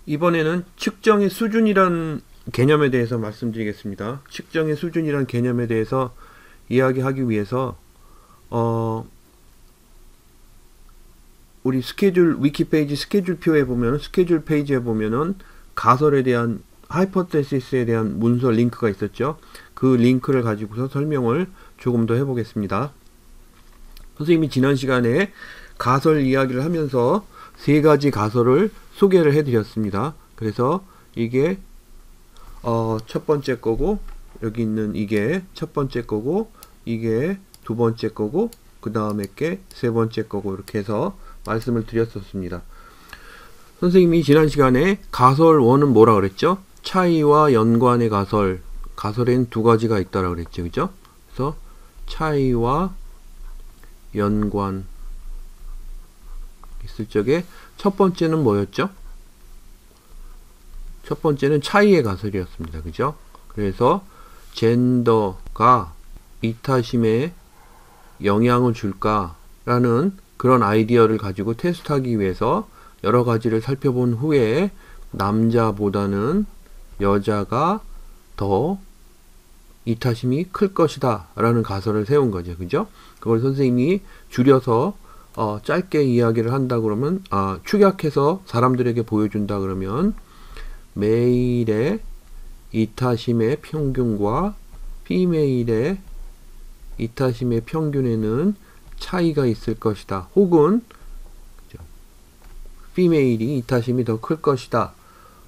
이번에는 측정의 수준이란 개념에 대해서 말씀드리겠습니다. 측정의 수준이란 개념에 대해서 이야기하기 위해서 우리 스케줄 위키페이지 스케줄표에 보면 스케줄 페이지에 보면은 가설에 대한 하이포테시스에 대한 문서 링크가 있었죠. 그 링크를 가지고서 설명을 조금 더 해보겠습니다. 선생님이 지난 시간에 가설 이야기를 하면서 세 가지 가설을 소개를 해드렸습니다. 그래서 이게 첫 번째 거고, 여기 있는 이게 첫 번째 거고, 이게 두 번째 거고, 그 다음에 게 세 번째 거고, 이렇게 해서 말씀을 드렸었습니다. 선생님이 지난 시간에 가설 1은 뭐라 그랬죠? 차이와 연관의 가설, 가설에는 두 가지가 있다라 그랬죠. 그죠? 그래서 차이와 연관 있을 적에 첫 번째는 뭐였죠? 첫 번째는 차이의 가설이었습니다. 그죠? 그래서 젠더가 이타심에 영향을 줄까라는 그런 아이디어를 가지고 테스트하기 위해서 여러 가지를 살펴본 후에 남자보다는 여자가 더 이타심이 클 것이다 라는 가설을 세운 거죠. 그죠? 그걸 선생님이 줄여서 짧게 이야기를 한다 그러면 축약해서 사람들에게 보여준다 그러면 메일의 이타심의 평균과 피메일의 이타심의 평균에는 차이가 있을 것이다. 혹은 피메일이 이타심이 더 클 것이다.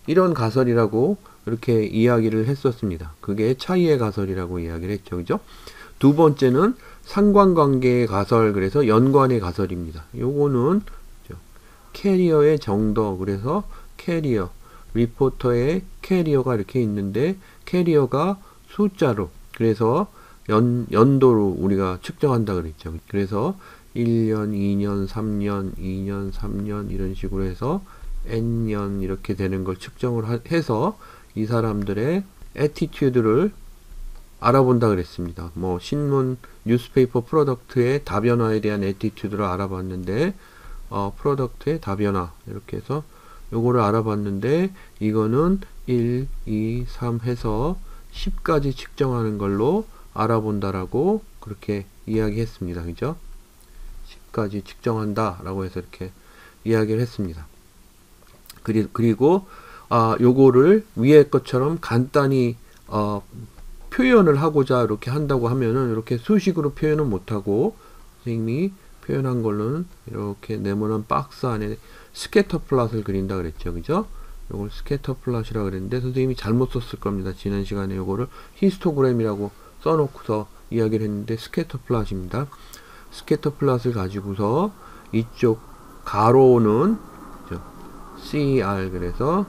이런 가설이라고 이렇게 이야기를 했었습니다. 그게 차이의 가설이라고 이야기를 했죠. 그죠? 두 번째는 상관관계의 가설, 그래서 연관의 가설입니다. 요거는 캐리어의 정도, 그래서 캐리어, 리포터의 캐리어가 이렇게 있는데 캐리어가 숫자로, 그래서 연도로 우리가 측정한다 그랬죠. 그래서 1년, 2년, 3년, 2년, 3년 이런 식으로 해서 n년 이렇게 되는 걸 측정을 해서 이 사람들의 애티튜드를 알아본다 그랬습니다. 뭐 신문, 뉴스페이퍼 프로덕트의 다변화에 대한 애티튜드를 알아봤는데 프로덕트의 다변화 이렇게 해서 요거를 알아봤는데 이거는 1, 2, 3 해서 10까지 측정하는 걸로 알아본다라고 그렇게 이야기했습니다. 그죠? 10까지 측정한다 라고 해서 이렇게 이야기를 했습니다. 그리고 요거를 위에 것처럼 간단히 표현을 하고자 이렇게 한다고 하면은 이렇게 수식으로 표현은 못하고 선생님이 표현한 걸로는 이렇게 네모난 박스 안에 스캐터 플롯을 그린다 그랬죠. 그죠? 요걸 스캐터 플롯이라고 그랬는데 선생님이 잘못 썼을 겁니다. 지난 시간에 요거를 히스토그램이라고 써놓고서 이야기를 했는데 스캐터 플롯입니다. 스캐터 플롯을 가지고서 이쪽 가로는 CR, 그래서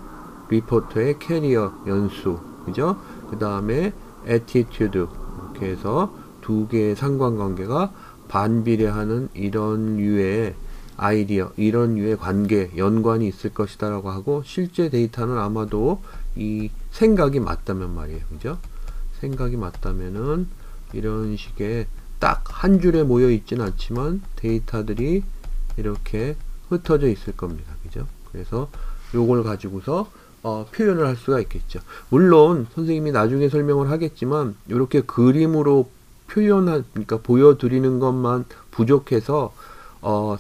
리포터의 캐리어 연수, 그죠? 그 다음에 attitude, 이렇게 해서 두 개의 상관관계가 반비례하는 이런 류의 아이디어, 이런 류의 관계, 연관이 있을 것이다 라고 하고, 실제 데이터는 아마도 이 생각이 맞다면 말이에요. 그죠? 생각이 맞다면은 이런 식의 딱 한 줄에 모여 있진 않지만 데이터들이 이렇게 흩어져 있을 겁니다. 그죠? 그래서 요걸 가지고서 표현을 할 수가 있겠죠. 물론 선생님이 나중에 설명을 하겠지만 이렇게 그림으로 그러니까 보여드리는 것만 부족해서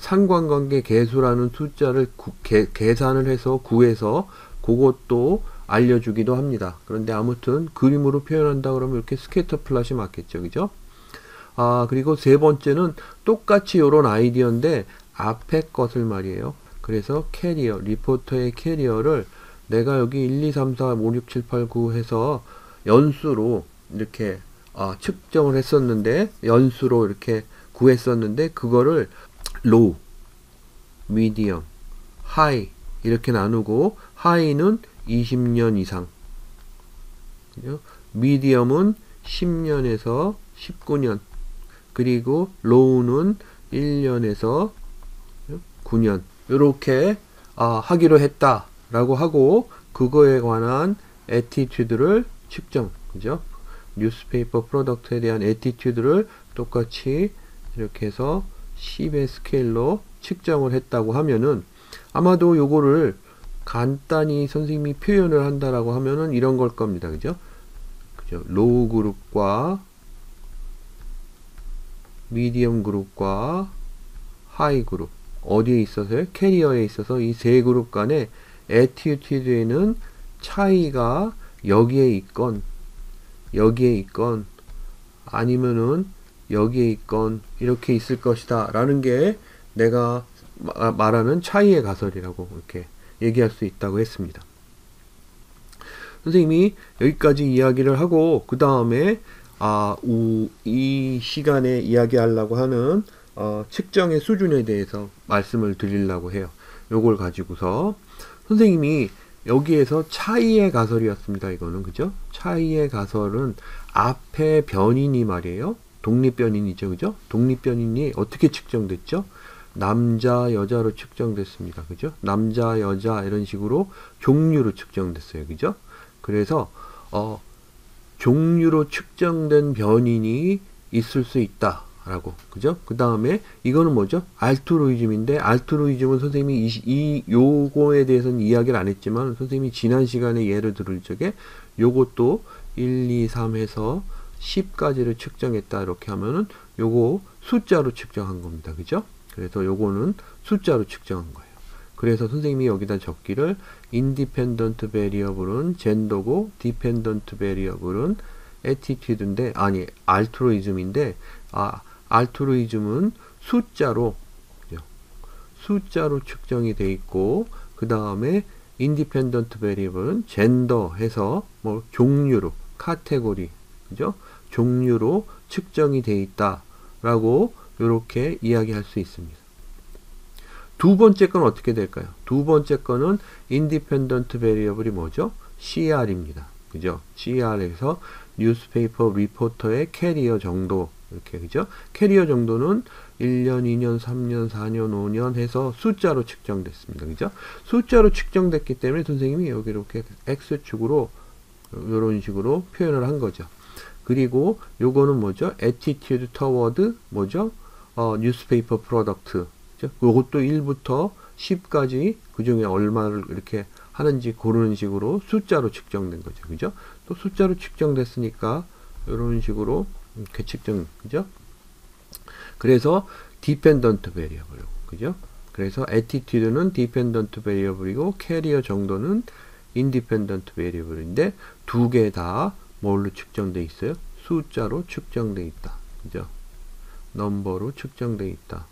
상관관계 계수라는 숫자를 계산을 해서 구해서 그것도 알려주기도 합니다. 그런데 아무튼 그림으로 표현한다 그러면 이렇게 스캐터 플롯이 맞겠죠. 그죠? 그리고 세 번째는 똑같이 이런 아이디어인데 앞에 것을 말이에요. 그래서 캐리어, 리포터의 캐리어를 내가 여기 1, 2, 3, 4, 5, 6, 7, 8, 9 해서 연수로 이렇게 측정을 했었는데, 연수로 이렇게 구했었는데, 그거를 low, medium, high 이렇게 나누고, high는 20년 이상, medium은 10년에서 19년, 그리고 low는 1년에서 9년 이렇게 하기로 했다라고 하고 그거에 관한 attitude를 측정, 그죠? 뉴스페이퍼 프로덕트에 대한 attitude를 똑같이 이렇게 해서 10의 스케일로 측정을 했다고 하면은 아마도 요거를 간단히 선생님이 표현을 한다라고 하면은 이런 걸 겁니다. 그죠? 그죠? 로우 그룹과 미디엄 그룹과 하이 그룹 어디에 있어서요? 캐리어에 있어서 이 세 그룹 간의 애티튜드에는 차이가 여기에 있건 아니면은 여기에 있건 이렇게 있을 것이다 라는 게 내가 말하는 차이의 가설이라고 이렇게 얘기할 수 있다고 했습니다. 선생님이 여기까지 이야기를 하고 그 다음에 이 시간에 이야기하려고 하는 측정의 수준에 대해서 말씀을 드리려고 해요. 요걸 가지고서 선생님이 여기에서 차이의 가설이었습니다. 이거는 그죠? 차이의 가설은 앞에 변인이 말이에요. 독립변인이죠. 그죠? 독립변인이 어떻게 측정됐죠? 남자, 여자로 측정됐습니다. 그죠? 남자, 여자 이런 식으로 종류로 측정됐어요. 그죠? 그래서 종류로 측정된 변인이 있을 수 있다. 라고. 그죠? 그 다음에 이거는 뭐죠? 알트루이즘인데 알트루이즘은 선생님이 요거에 대해서는 이야기를 안 했지만 선생님이 지난 시간에 예를 들을 적에 요것도 1, 2, 3 해서 10까지를 측정했다 이렇게 하면은 요거 숫자로 측정한 겁니다. 그죠? 그래서 요거는 숫자로 측정한 거예요. 그래서 선생님이 여기다 적기를 independent variable은 젠더고 dependent variable은 attitude인데 아니 알트루이즘인데 알트루이즘은 숫자로 측정이 돼 있고 그 다음에 independent variable은 젠더 해서 뭐 종류로 카테고리 그죠? 종류로 측정이 돼 있다라고 이렇게 이야기할 수 있습니다. 두 번째 건 어떻게 될까요? 두 번째 거는 independent variable이 뭐죠? CR입니다. 그죠? CR에서 뉴스페이퍼 리포터의 캐리어 정도 이렇게 그죠? 캐리어 정도는 1년, 2년, 3년, 4년, 5년 해서 숫자로 측정됐습니다. 그죠? 숫자로 측정됐기 때문에 선생님이 여기 이렇게 X축으로 이런 식으로 표현을 한 거죠. 그리고 요거는 뭐죠? attitude toward 뭐죠? 뉴스페이퍼 프로덕트. 요것도 1부터 10까지 그 중에 얼마를 이렇게 하는지 고르는 식으로 숫자로 측정된 거죠. 그죠? 또 숫자로 측정됐으니까 이런 식으로 이렇게 측정, 그죠? 그래서 dependent variable, 그죠? 그래서 attitude는 dependent variable이고 캐리어 정도는 independent variable인데 두 개 다 뭘로 측정돼 있어요? 숫자로 측정돼 있다, 그죠? 넘버로 측정돼 있다.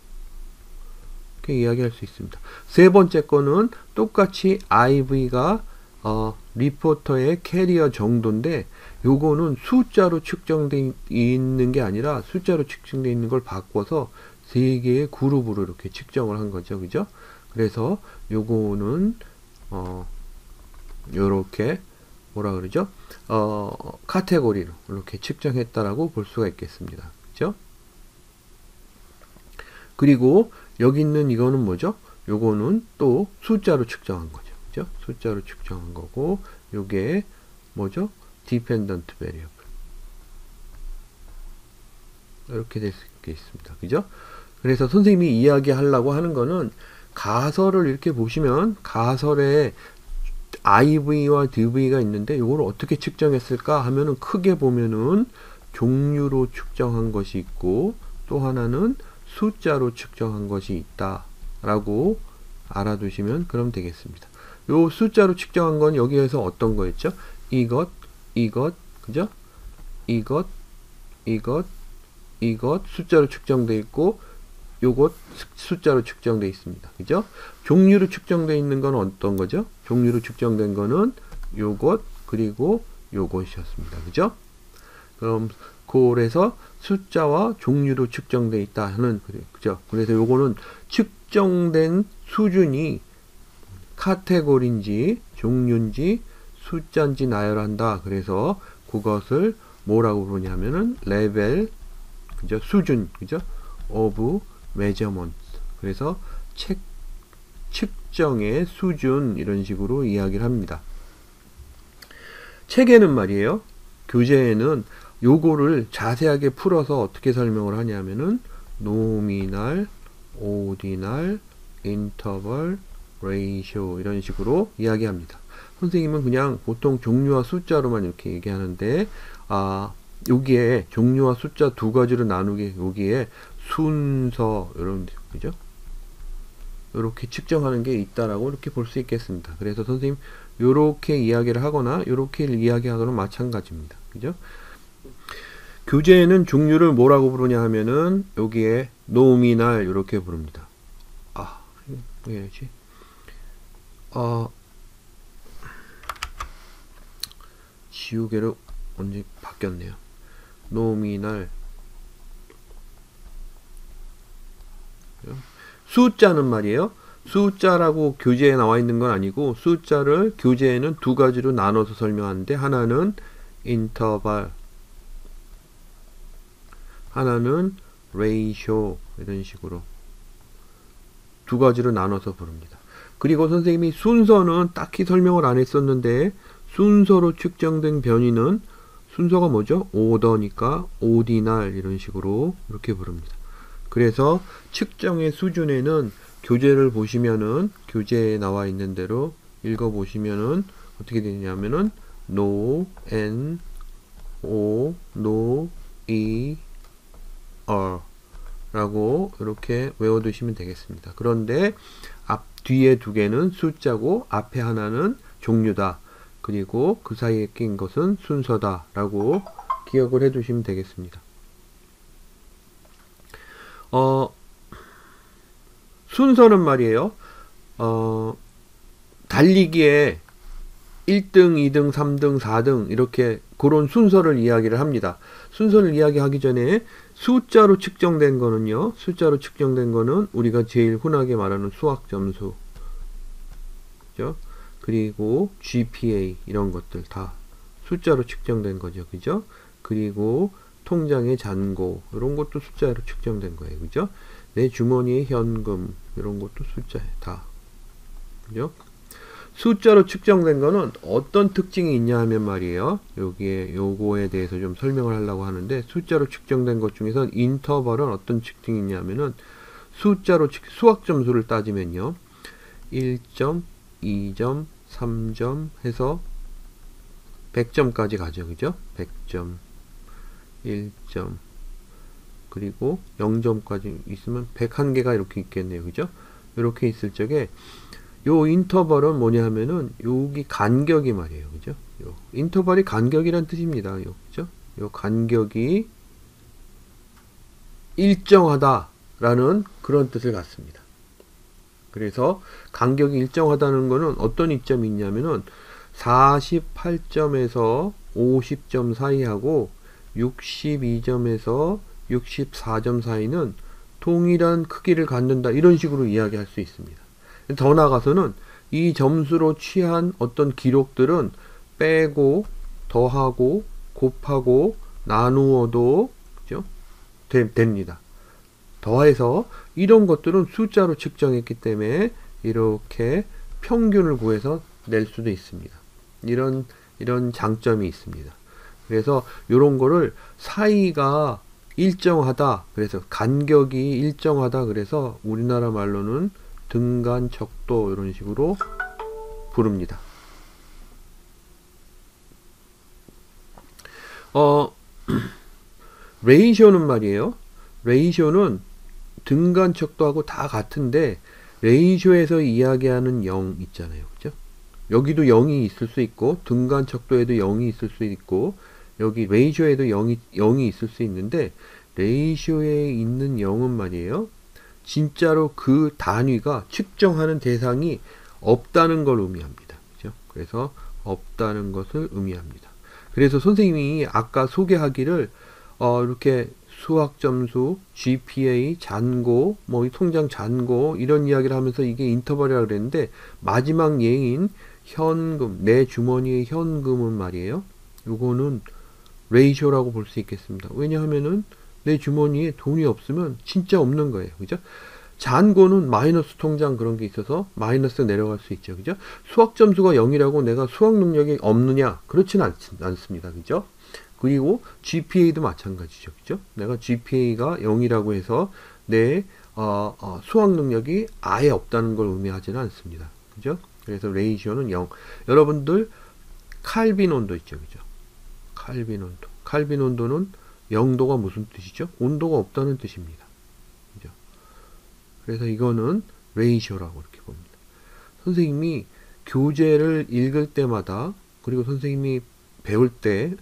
이렇게 이야기할 수 있습니다. 세 번째 거는 똑같이 IV가 리포터의 캐리어 정도인데 요거는 숫자로 측정되어 있는 게 아니라 숫자로 측정되어 있는 걸 바꿔서 세 개의 그룹으로 이렇게 측정을 한 거죠. 그죠? 그래서 요거는 요렇게 뭐라 그러죠? 카테고리로 이렇게 측정했다라고 볼 수가 있겠습니다. 그죠? 그리고 여기 있는 이거는 뭐죠? 요거는 또 숫자로 측정한 거죠. 그죠? 숫자로 측정한 거고 요게 뭐죠? dependent variable 이렇게 될 수 있겠습니다. 그죠? 그래서 선생님이 이야기하려고 하는 거는 가설을 이렇게 보시면 가설에 IV와 DV가 있는데 이걸 어떻게 측정했을까 하면은 크게 보면은 종류로 측정한 것이 있고 또 하나는 숫자로 측정한 것이 있다 라고 알아두시면 그럼 되겠습니다. 요 숫자로 측정한 건 여기에서 어떤 거였죠? 이것, 그죠? 이것 숫자로 측정되어 있고 요것 숫자로 측정되어 있습니다. 그죠? 종류로 측정되어 있는 건 어떤 거죠? 종류로 측정된 거는 요것 그리고 요것이었습니다. 그죠? 그럼 그래서 숫자와 종류로 측정되어 있다 하는 그죠? 그래서 요거는 측정된 수준이 카테고리인지 종류인지 숫자인지 나열한다. 그래서 그것을 뭐라고 부르냐면은 레벨, 그죠? 수준, 그죠? of measurement. 그래서 측정의 수준, 이런 식으로 이야기를 합니다. 책에는 말이에요, 교재에는 요거를 자세하게 풀어서 어떻게 설명을 하냐면은 nominal, ordinal, interval, ratio 이런 식으로 이야기합니다. 선생님은 그냥 보통 종류와 숫자로만 이렇게 얘기하는데, 여기에 종류와 숫자 두 가지로 나누게, 여기에 순서, 이런, 그죠? 이렇게 측정하는 게 있다라고 이렇게 볼 수 있겠습니다. 그래서 선생님 요렇게 이야기를 하거나 요렇게 이야기하거나 마찬가지입니다. 그죠? 교재에는 종류를 뭐라고 부르냐 하면은 여기에 노미날 이렇게 부릅니다. 뭐 해야지? 지우개로 언제 바뀌었네요. 노미날. 숫자는 말이에요, 숫자라고 교재에 나와 있는 건 아니고, 숫자를 교재에는 두 가지로 나눠서 설명하는데, 하나는 인터벌, 하나는 레이쇼, 이런 식으로 두 가지로 나눠서 부릅니다. 그리고 선생님이 순서는 딱히 설명을 안 했었는데, 순서로 측정된 변이는 순서가 뭐죠? 오더니까 오디날, 이런 식으로 이렇게 부릅니다. 그래서 측정의 수준에는 교재를 보시면은, 교재에 나와 있는 대로 읽어 보시면은 어떻게 되냐면은 no, n, o, no, e, r 라고 이렇게 외워두시면 되겠습니다. 그런데 뒤에 두 개는 숫자고 앞에 하나는 종류다. 그리고 그 사이에 낀 것은 순서다 라고 기억을 해 두시면 되겠습니다. 순서는 말이에요, 달리기에 1등, 2등, 3등, 4등 이렇게 그런 순서를 이야기를 합니다. 순서를 이야기하기 전에 숫자로 측정된 거는요, 숫자로 측정된 거는 우리가 제일 흔하게 말하는 수학 점수, 그죠? 그리고 GPA 이런 것들 다 숫자로 측정된 거죠. 그죠? 그리고 통장의 잔고 이런 것도 숫자로 측정된 거예요. 그죠? 내 주머니에 현금 이런 것도 숫자에 다. 그죠? 숫자로 측정된 거는 어떤 특징이 있냐 하면 말이에요, 여기에 요거에 대해서 좀 설명을 하려고 하는데, 숫자로 측정된 것 중에서 인터벌은 어떤 특징이 있냐면은, 숫자로 수학 점수를 따지면요, 1점, 2점, 3점 해서 100점까지 가죠. 그죠? 100점, 1점, 그리고 0점까지 있으면 101개가 이렇게 있겠네요. 그죠? 이렇게 있을 적에 요 인터벌은 뭐냐 하면은 여기 간격이 말이에요. 그죠? 요 인터벌이 간격이란 뜻입니다. 요, 그죠? 요 간격이 일정하다라는 그런 뜻을 갖습니다. 그래서 간격이 일정하다는 거는 어떤 이점이 있냐면은 48점에서 50점 사이하고 62점에서 64점 사이는 동일한 크기를 갖는다, 이런 식으로 이야기할 수 있습니다. 더 나아가서는 이 점수로 취한 어떤 기록들은 빼고 더하고 곱하고 나누어도, 그죠? 됩니다. 더해서 이런 것들은 숫자로 측정했기 때문에 이렇게 평균을 구해서 낼 수도 있습니다. 이런 장점이 있습니다. 그래서 이런 거를 사이가 일정하다, 그래서 간격이 일정하다, 그래서 우리나라 말로는 등간척도 이런 식으로 부릅니다. 레이쇼는 말이에요, 레이쇼는 등간척도하고 다 같은데, 레이쇼에서 이야기하는 0 있잖아요. 그죠? 여기도 0이 있을 수 있고, 등간척도에도 0이 있을 수 있고, 여기 레이쇼에도 0이 있을 수 있는데, 레이쇼에 있는 0은 말이에요, 진짜로 그 단위가 측정하는 대상이 없다는 걸 의미합니다. 그죠? 그래서 없다는 것을 의미합니다. 그래서 선생님이 아까 소개하기를 이렇게 수학 점수, GPA, 잔고, 뭐 통장 잔고 이런 이야기를 하면서 이게 인터벌이라고 그랬는데, 마지막 예인 현금, 내 주머니의 현금은 말이에요, 요거는 레이쇼라고 볼 수 있겠습니다. 왜냐하면은 내 주머니에 돈이 없으면 진짜 없는 거예요. 그죠? 잔고는 마이너스 통장 그런 게 있어서 마이너스 내려갈 수 있죠. 그죠? 수학 점수가 0이라고 내가 수학 능력이 없느냐? 그렇지는 않습니다. 그죠? 그리고 GPA도 마찬가지죠. 그죠? 내가 GPA가 0이라고 해서 내 수학 능력이 아예 없다는 걸 의미하지는 않습니다. 그죠? 그래서 레이시오는 0. 여러분들 칼빈 온도 있죠. 그죠? 칼빈 온도. 칼빈 온도는 0도가 무슨 뜻이죠? 온도가 없다는 뜻입니다. 그죠? 그래서 이거는 레이시오라고 이렇게 봅니다. 선생님이 교재를 읽을 때마다, 그리고 선생님이 배울 때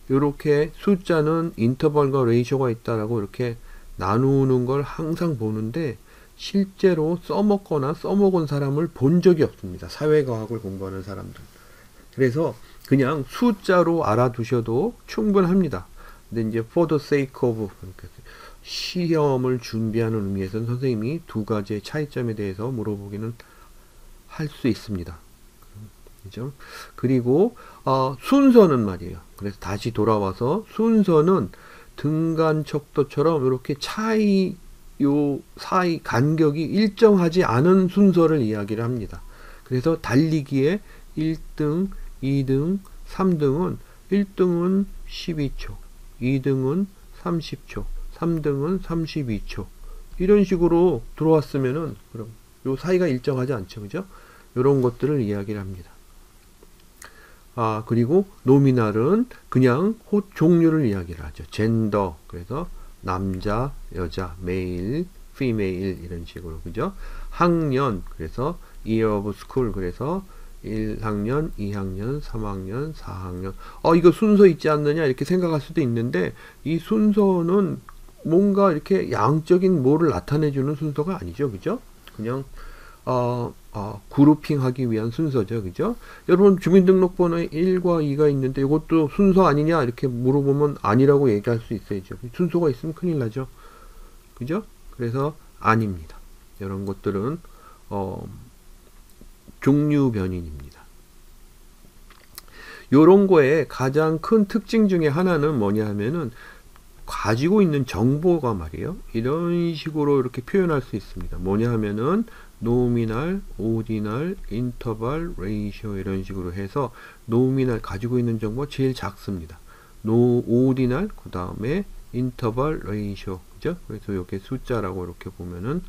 이렇게 숫자는 인터벌과 레이쇼가 있다라고 이렇게 나누는 걸 항상 보는데, 실제로 써먹거나 써먹은 사람을 본 적이 없습니다. 사회과학을 공부하는 사람들. 그래서 그냥 숫자로 알아두셔도 충분합니다. 근데 이제 for the sake of, 시험을 준비하는 의미에서는 선생님이 두 가지의 차이점에 대해서 물어보기는 할 수 있습니다. 그죠? 그리고 순서는 말이에요. 그래서 다시 돌아와서 순서는 등간척도처럼 이렇게 요 사이 간격이 일정하지 않은 순서를 이야기를 합니다. 그래서 달리기에 1등, 2등, 3등은 1등은 12초, 2등은 30초, 3등은 32초 이런 식으로 들어왔으면은 그럼 요 사이가 일정하지 않죠. 그죠? 이런 것들을 이야기를 합니다. 그리고 노미널은 그냥 종류를 이야기를 하죠. 젠더, 그래서 남자, 여자, 메일, 피메일 이런 식으로. 그죠? 학년, 그래서 year of school, 그래서 1학년, 2학년, 3학년, 4학년. 이거 순서 있지 않느냐 이렇게 생각할 수도 있는데, 이 순서는 뭔가 이렇게 양적인 뭐를 나타내주는 순서가 아니죠. 그죠? 그냥 그룹핑 하기 위한 순서죠. 그죠? 여러분 주민등록번호에 1과 2가 있는데 이것도 순서 아니냐 이렇게 물어보면 아니라고 얘기할 수 있어야죠. 순서가 있으면 큰일 나죠. 그죠? 그래서 아닙니다. 이런 것들은 종류 변인입니다. 요런 거에 가장 큰 특징 중에 하나는 뭐냐 하면은 가지고 있는 정보가 말이에요. 이런 식으로 이렇게 표현할 수 있습니다. 뭐냐 하면은 노미널, 오디널, 인터벌, 레이쇼 이런 식으로 해서 노미널 가지고 있는 정보가 제일 작습니다. 오디널, 그 다음에 인터벌, 레이쇼. 그죠? 그래서 이렇게 숫자라고 이렇게 보면은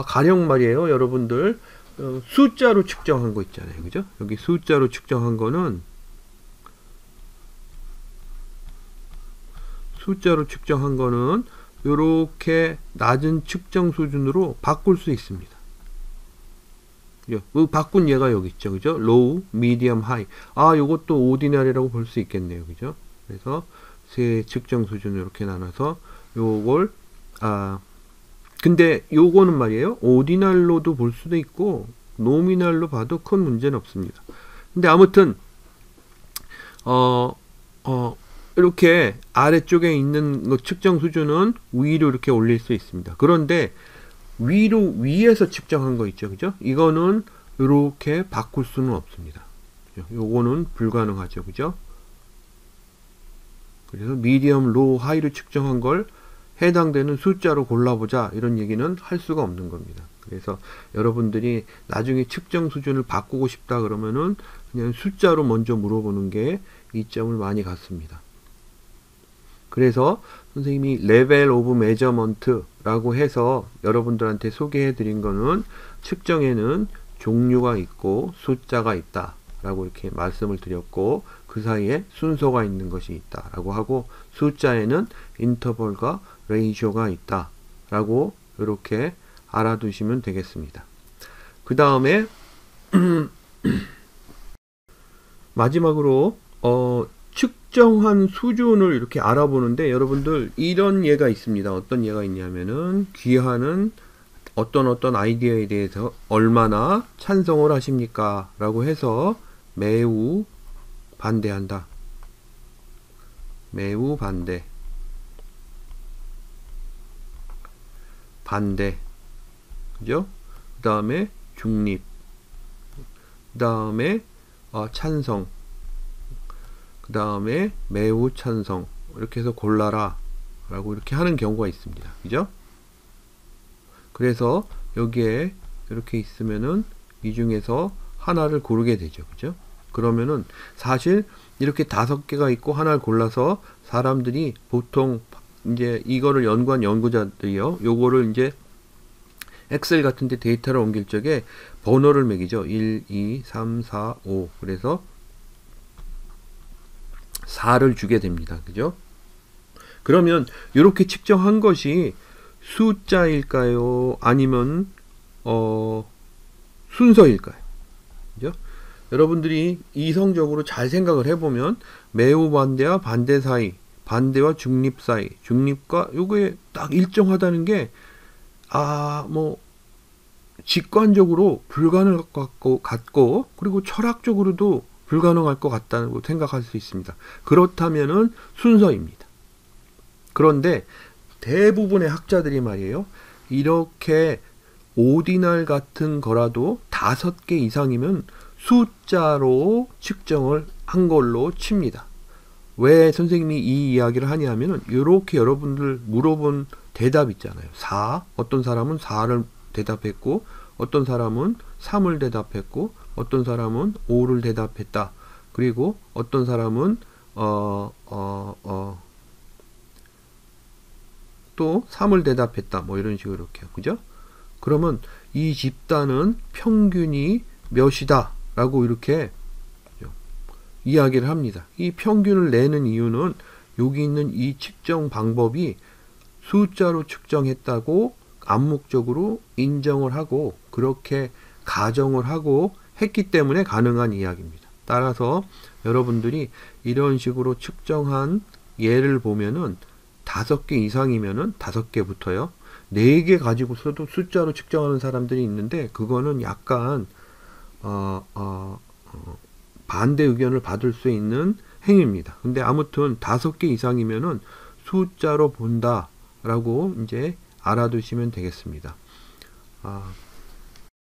가령 말이에요. 여러분들 숫자로 측정한 거 있잖아요. 그죠? 여기 숫자로 측정한 거는 이렇게 낮은 측정 수준으로 바꿀 수 있습니다. 바꾼 얘가 여기 있죠. 그죠? low, medium, high. 요것도 오디널이라고 볼 수 있겠네요. 그죠? 그래서 세 측정 수준을 이렇게 나눠서 요걸 근데 요거는 말이에요. 오디널로도 볼 수도 있고 노미널로 봐도 큰 문제는 없습니다. 근데 아무튼 이렇게 아래쪽에 있는 측정 수준은 위로 이렇게 올릴 수 있습니다. 그런데 위에서 측정한 거 있죠. 그죠? 이거는 이렇게 바꿀 수는 없습니다. 요거는 불가능하죠. 그죠? 그래서 미디엄, 로우, 하이로 측정한 걸 해당되는 숫자로 골라보자 이런 얘기는 할 수가 없는 겁니다. 그래서 여러분들이 나중에 측정 수준을 바꾸고 싶다 그러면은 그냥 숫자로 먼저 물어보는 게 이점을 많이 갖습니다. 그래서 선생님이 레벨 오브 메저먼트라고 해서 여러분들한테 소개해 드린 거는 측정에는 종류가 있고 숫자가 있다 라고 이렇게 말씀을 드렸고, 그 사이에 순서가 있는 것이 있다 라고 하고, 숫자에는 인터벌과 레이쇼가 있다 라고 이렇게 알아두시면 되겠습니다. 그 다음에 마지막으로 측정한 수준을 이렇게 알아보는데, 여러분들 이런 예가 있습니다. 어떤 예가 있냐면은 귀하는 어떤 아이디어에 대해서 얼마나 찬성을 하십니까? 라고 해서 매우 반대한다. 매우 반대. 그죠? 그 다음에 중립. 그 다음에 찬성. 그 다음에 매우 찬성, 이렇게 해서 골라라 라고 이렇게 하는 경우가 있습니다. 그죠? 그래서 여기에 이렇게 있으면은 이 중에서 하나를 고르게 되죠. 그죠? 그러면은 사실 이렇게 5개가 있고 하나를 골라서 사람들이 보통 이제 이거를 연구한 연구자들이요, 요거를 이제 엑셀 같은 데 데이터를 옮길 적에 번호를 매기죠. 1, 2, 3, 4, 5. 그래서 4를 주게 됩니다. 그죠? 그러면 이렇게 측정한 것이 숫자일까요? 아니면 순서일까요? 그죠? 여러분들이 이성적으로 잘 생각을 해보면 매우 반대와 반대 사이, 반대와 중립 사이, 중립과 요게 딱 일정하다는 게 뭐 직관적으로 불가능할 것 같고 그리고 철학적으로도 불가능할 것 같다고 생각할 수 있습니다. 그렇다면은 순서입니다. 그런데 대부분의 학자들이 말이에요, 이렇게 오디널 같은 거라도 5개 이상이면 숫자로 측정을 한 걸로 칩니다. 왜 선생님이 이 이야기를 하냐면은 이렇게 여러분들 물어본 대답 있잖아요. 4, 어떤 사람은 4를 대답했고 어떤 사람은 3을 대답했고 어떤 사람은 5를 대답했다. 그리고 어떤 사람은 또 3을 대답했다. 뭐 이런 식으로 이렇게. 그죠? 그러면 이 집단은 평균이 몇이다 라고 이렇게 이야기를 합니다. 이 평균을 내는 이유는 여기 있는 이 측정 방법이 숫자로 측정했다고 암묵적으로 인정을 하고 그렇게 가정을 하고 했기 때문에 가능한 이야기입니다. 따라서 여러분들이 이런 식으로 측정한 예를 보면은 5개 이상이면은 5개부터요. 4개 가지고서도 숫자로 측정하는 사람들이 있는데 그거는 약간 반대 의견을 받을 수 있는 행위입니다. 근데 아무튼 5개 이상이면은 숫자로 본다 라고 이제 알아두시면 되겠습니다.